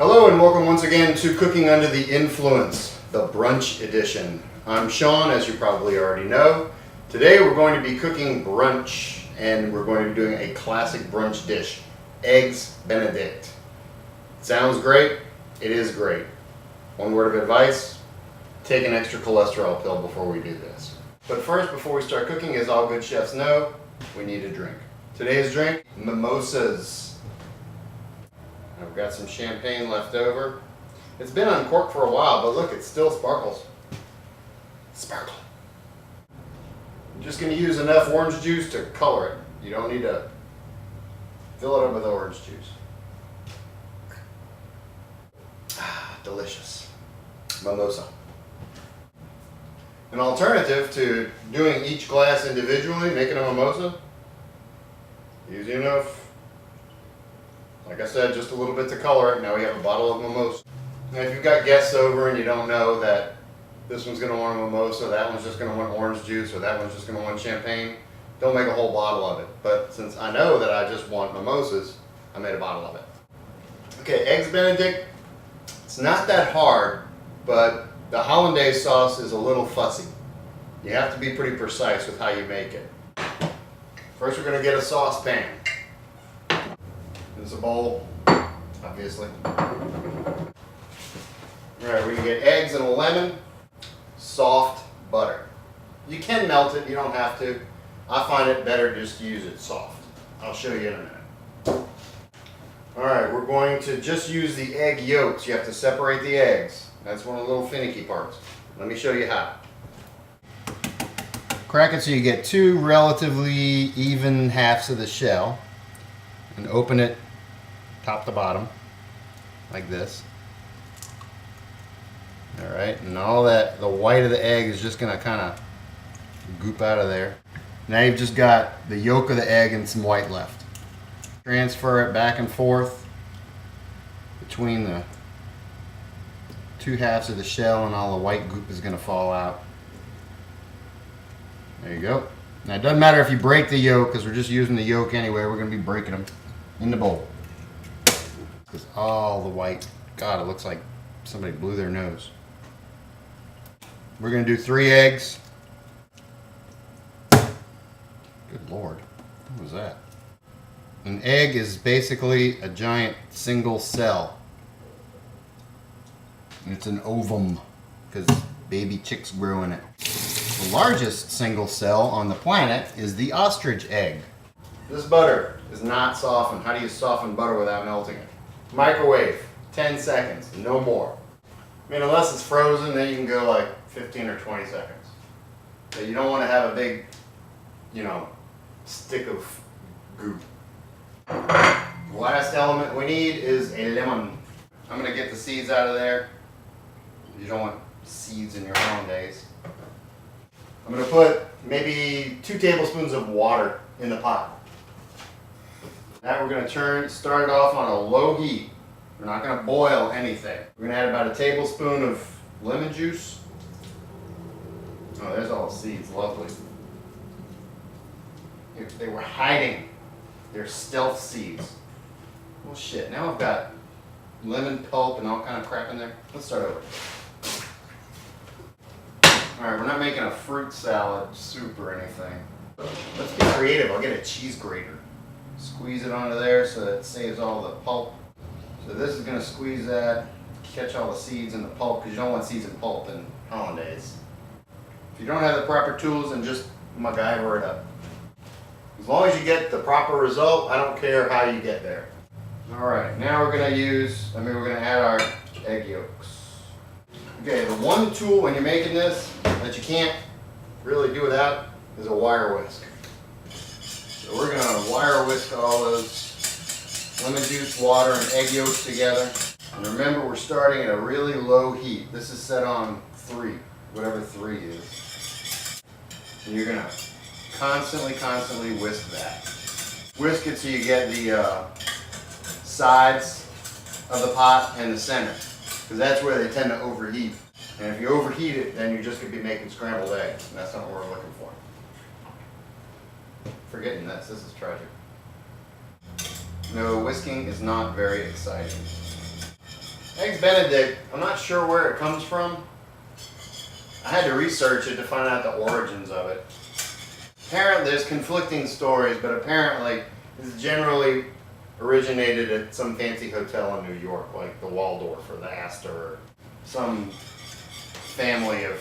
Hello and welcome once again to Cooking Under the Influence, the brunch edition. I'm Sean, as you probably already know. Today we're going to be cooking brunch, and we're going to be doing a classic brunch dish, Eggs Benedict. Sounds great, it is great. One word of advice, take an extra cholesterol pill before we do this. But first, before we start cooking, as all good chefs know, we need a drink. Today's drink, mimosas. I've got some champagne left over. It's been uncorked for a while, but look, it still sparkles. Sparkle. I'm just going to use enough orange juice to color it. You don't need to fill it up with orange juice. Ah, delicious. Mimosa. An alternative to doing each glass individually, making a mimosa, easy enough. Like I said, just a little bit to color it. Now we have a bottle of mimosa. Now if you've got guests over and you don't know that this one's going to want a mimosa, that one's just going to want orange juice, or that one's just going to want champagne, don't make a whole bottle of it. But since I know that I just want mimosas, I made a bottle of it. Okay, Eggs Benedict, it's not that hard, but the hollandaise sauce is a little fussy. You have to be pretty precise with how you make it. First we're going to get a saucepan. There's a bowl, obviously. Alright, we're going to get eggs and a lemon, soft butter. You can melt it, you don't have to. I find it better just to use it soft. I'll show you in a minute. Alright, we're going to just use the egg yolks. You have to separate the eggs. That's one of the little finicky parts. Let me show you how. Crack it so you get two relatively even halves of the shell, and open it top to bottom like this. Alright, and all that, the white of the egg is just going to kind of goop out of there. Now you've just got the yolk of the egg and some white left. Transfer it back and forth between the two halves of the shell, and all the white goop is going to fall out. There you go. Now it doesn't matter if you break the yolk, because we're just using the yolk anyway. We're going to be breaking them in the bowl. Because all the white, God, it looks like somebody blew their nose. We're going to do 3 eggs. Good Lord, what was that? An egg is basically a giant single cell. It's an ovum, because baby chicks grow in it. The largest single cell on the planet is the ostrich egg. This butter is not softened. How do you soften butter without melting it? Microwave, 10 seconds, no more. I mean, unless it's frozen, then you can go like 15 or 20 seconds. But you don't want to have a big, stick of goop. The last element we need is a lemon. I'm going to get the seeds out of there. You don't want seeds in your hollandaise. I'm going to put maybe 2 tablespoons of water in the pot. Now we're going to start it off on a low heat. We're not going to boil anything. We're going to add about a tablespoon of lemon juice. Oh, there's all the seeds. Lovely. They were hiding. They're stealth seeds. Well, shit. Now I've got lemon pulp and all kind of crap in there. Let's start over. Alright, we're not making a fruit salad soup or anything. Let's get creative. I'll get a cheese grater. Squeeze it onto there so that it saves all the pulp. So this is going to squeeze that, catch all the seeds in the pulp, because you don't want seeds in pulp in hollandaise. If you don't have the proper tools, then just MacGyver it up. As long as you get the proper result, I don't care how you get there. Alright, now we're going to add our egg yolks. Okay, the one tool when you're making this that you can't really do without is a wire whisk. So we're going to wire whisk all those lemon juice, water, and egg yolks together. And remember, we're starting at a really low heat. This is set on 3, whatever 3 is. And you're going to constantly whisk that. Whisk it so you get the sides of the pot and the center, because that's where they tend to overheat. And if you overheat it, then you're just going to be making scrambled eggs, and that's not what we're looking for. Forgetting this is tragic. No, whisking is not very exciting. Eggs Benedict, I'm not sure where it comes from. I had to research it to find out the origins of it. Apparently, there's conflicting stories, but apparently it's generally originated at some fancy hotel in New York, like the Waldorf or the Astor, or some family of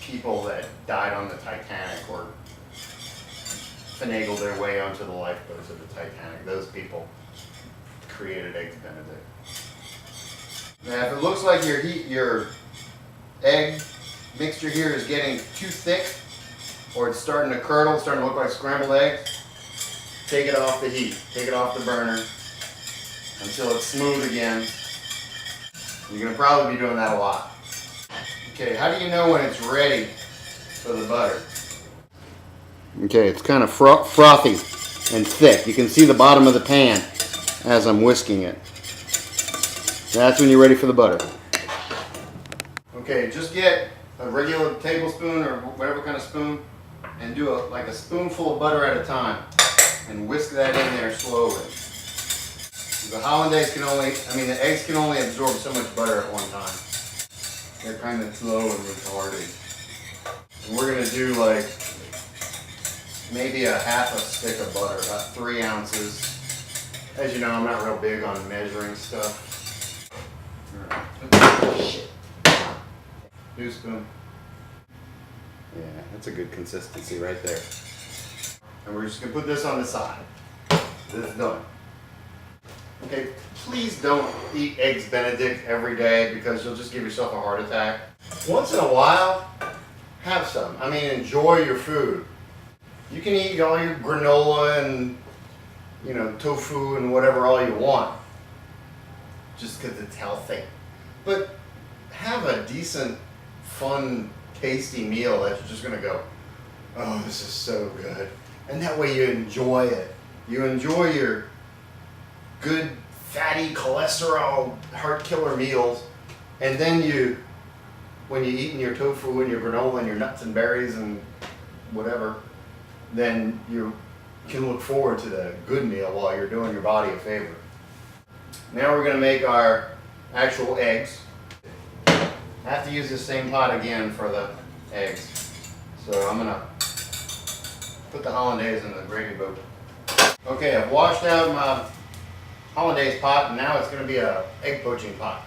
people that died on the Titanic or finagled their way onto the lifeboats of the Titanic. Those people created Eggs Benedict. Now, if it looks like your egg mixture here is getting too thick, or it's starting to curdle, starting to look like scrambled eggs, take it off the heat, take it off the burner until it's smooth again. You're going to probably be doing that a lot. Okay, how do you know when it's ready for the butter? Okay, it's kind of frothy and thick. You can see the bottom of the pan as I'm whisking it. That's when you're ready for the butter. Okay, just get a regular tablespoon or whatever kind of spoon and do like a spoonful of butter at a time and whisk that in there slowly. The hollandaise the eggs can only absorb so much butter at one time. They're kind of slow and retarded. And we're going to do like maybe a half a stick of butter, about 3 ounces. As you know, I'm not real big on measuring stuff. Shit. New spoon. Yeah, that's a good consistency right there. And we're just going to put this on the side. This is done. Okay, please don't eat Eggs Benedict every day because you'll just give yourself a heart attack. Once in a while, have some. I mean, enjoy your food. You can eat all your granola and, tofu and whatever all you want, just because it's healthy. But have a decent, fun, tasty meal that you're just going to go, oh, this is so good. And that way you enjoy it. You enjoy your good, fatty, cholesterol, heart killer meals. And then when you're eating your tofu and your granola and your nuts and berries and whatever, then you can look forward to the good meal while you're doing your body a favor. Now we're going to make our actual eggs. I have to use the same pot again for the eggs. So I'm going to put the hollandaise in the gravy boat. Okay, I've washed out my hollandaise pot, and now it's going to be an egg poaching pot.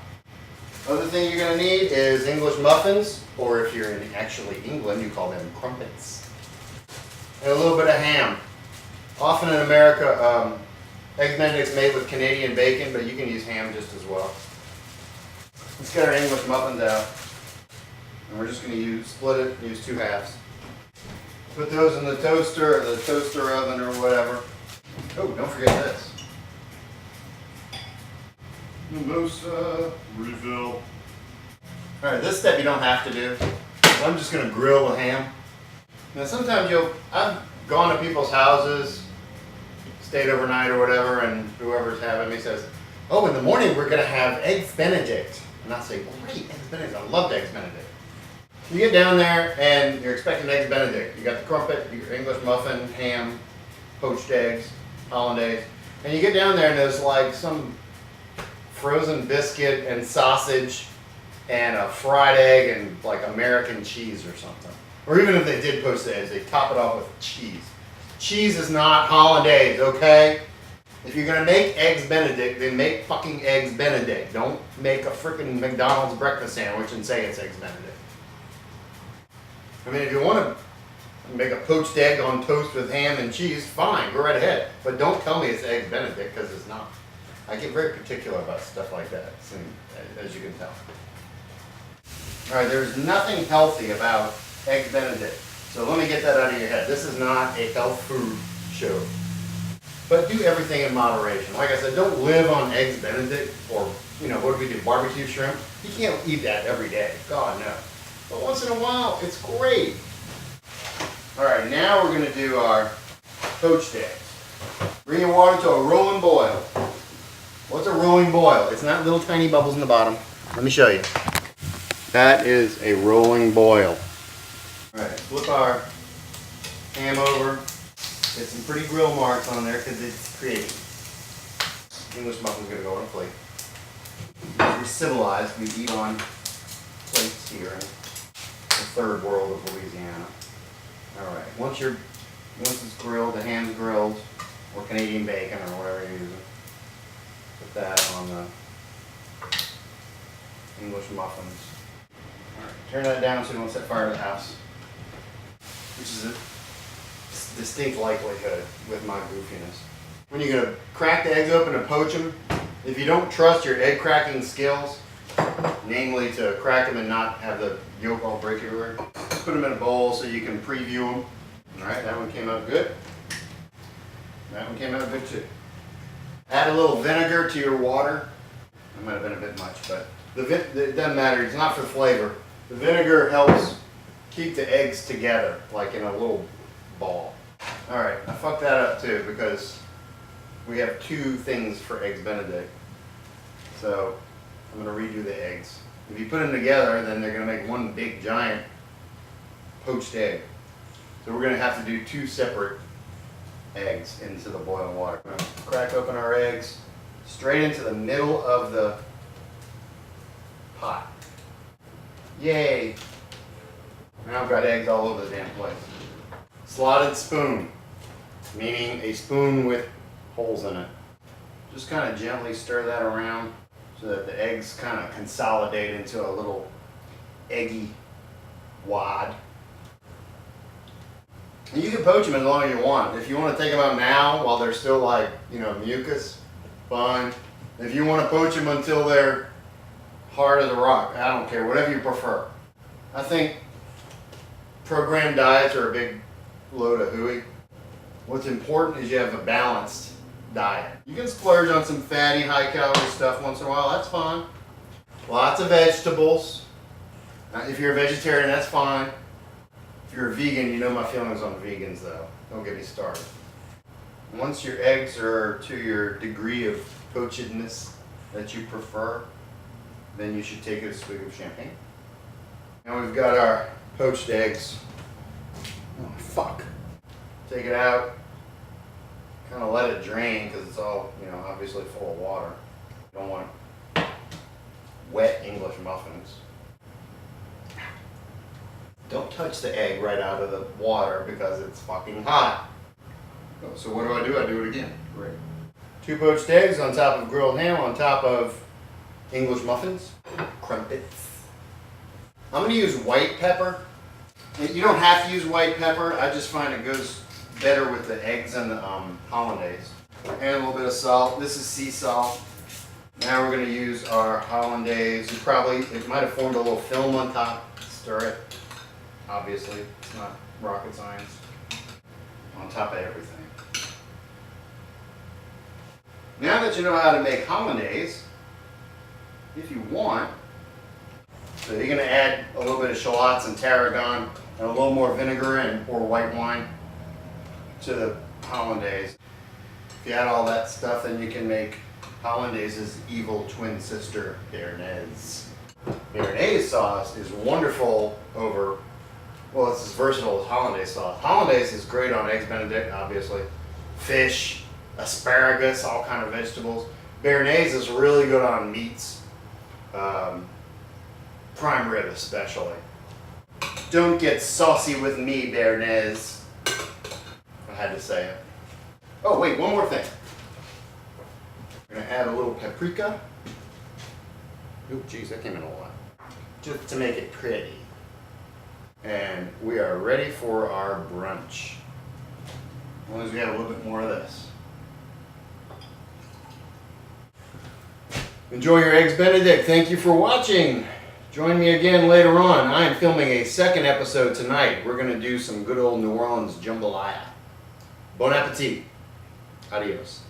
Other thing you're going to need is English muffins, or if you're in actually England, you call them crumpets. And a little bit of ham. Often in America, Eggs Benedict's made with Canadian bacon, but you can use ham just as well. Let's get our English muffins out. And we're just going to split it, use 2 halves. Put those in the toaster or the toaster oven or whatever. Oh, don't forget this. Mimosa refill. Alright, this step you don't have to do. So I'm just going to grill the ham. Now sometimes I've gone to people's houses, stayed overnight or whatever, and whoever's having me says, oh, in the morning we're going to have Eggs Benedict. And I'll say, well, great, Eggs Benedict. I loved Eggs Benedict. You get down there and you're expecting Eggs Benedict. You got the crumpet, your English muffin, ham, poached eggs, hollandaise. And you get down there and there's like some frozen biscuit and sausage and a fried egg and like American cheese or something. Or even if they did poach the eggs, they top it off with cheese. Cheese is not hollandaise, okay? If you're gonna make Eggs Benedict, then make fucking Eggs Benedict. Don't make a freaking McDonald's breakfast sandwich and say it's Eggs Benedict. I mean, if you want to make a poached egg on toast with ham and cheese, fine, go right ahead. But don't tell me it's Eggs Benedict, because it's not. I get very particular about stuff like that, as you can tell. All right, there's nothing healthy about Eggs Benedict. So let me get that out of your head. This is not a health food show. But do everything in moderation. Like I said, don't live on Eggs Benedict or, what do we do, barbecue shrimp? You can't eat that every day. God, no. But once in a while, it's great. All right, now we're going to do our poached eggs. Bring your water to a rolling boil. What's a rolling boil? It's not little tiny bubbles in the bottom. Let me show you. That is a rolling boil. All right, flip our ham over. Get some pretty grill marks on there because it's creamy. English muffin's going to go on a plate. we're civilized. We eat on plates here in the third world of Louisiana. All right, once it's grilled, the ham's grilled, or Canadian bacon or whatever you're using, put that on the English muffins. All right, turn that down so you don't set fire to the house, which is a distinct likelihood with my goofiness. When you're gonna crack the eggs open and poach them, if you don't trust your egg cracking skills, namely to crack them and not have the yolk all break everywhere, put them in a bowl so you can preview them. All right, that one came out good. That one came out good too. Add a little vinegar to your water. That might have been a bit much, but it doesn't matter. It's not for flavor. The vinegar helps keep the eggs together, like in a little ball. All right, I fucked that up too because we have two things for eggs Benedict. So I'm gonna redo the eggs. If you put them together, then they're gonna make one big giant poached egg. So we're gonna have to do two separate eggs into the boiling water. We're gonna crack open our eggs straight into the middle of the pot. Yay! Now I've got eggs all over the damn place. Slotted spoon, meaning a spoon with holes in it. Just kind of gently stir that around so that the eggs kind of consolidate into a little eggy wad. And you can poach them as long as you want. If you want to take them out now while they're still like, mucus, fine. If you want to poach them until they're hard as a rock, I don't care, whatever you prefer. I think programmed diets are a big load of hooey. What's important is you have a balanced diet. You can splurge on some fatty, high-calorie stuff once in a while. That's fine. Lots of vegetables. If you're a vegetarian, that's fine. If you're a vegan, you know my feelings on vegans, though. Don't get me started. Once your eggs are to your degree of poachedness that you prefer, then you should take a swig of champagne. Now we've got our poached eggs. Oh, fuck. Take it out. Kind of let it drain because it's all, obviously full of water. You don't want wet English muffins. Don't touch the egg right out of the water because it's fucking hot. So what do? I do it again. Great. 2 poached eggs on top of grilled ham on top of English muffins. Crumpets. I'm going to use white pepper. You don't have to use white pepper. I just find it goes better with the eggs and the hollandaise. And a little bit of salt. This is sea salt. Now we're going to use our hollandaise. It might have formed a little film on top. Stir it. Obviously, it's not rocket science. On top of everything. Now that you know how to make hollandaise, if you want, so you're going to add a little bit of shallots and tarragon and a little more vinegar or white wine to the hollandaise. If you add all that stuff, then you can make hollandaise's evil twin sister, béarnaise. Béarnaise sauce is wonderful over, it's as versatile as hollandaise sauce. Hollandaise is great on eggs Benedict, obviously. Fish, asparagus, all kind of vegetables. Béarnaise is really good on meats. Prime rib especially. Don't get saucy with me, béarnaise. I had to say it. Oh wait, one more thing. We're gonna add a little paprika. Oh geez, that came in a lot. Just to make it pretty. And we are ready for our brunch. As long as we have a little bit more of this. Enjoy your eggs Benedict. Thank you for watching. Join me again later on. I am filming a second episode tonight. We're going to do some good old New Orleans jambalaya. Bon appetit. Adios.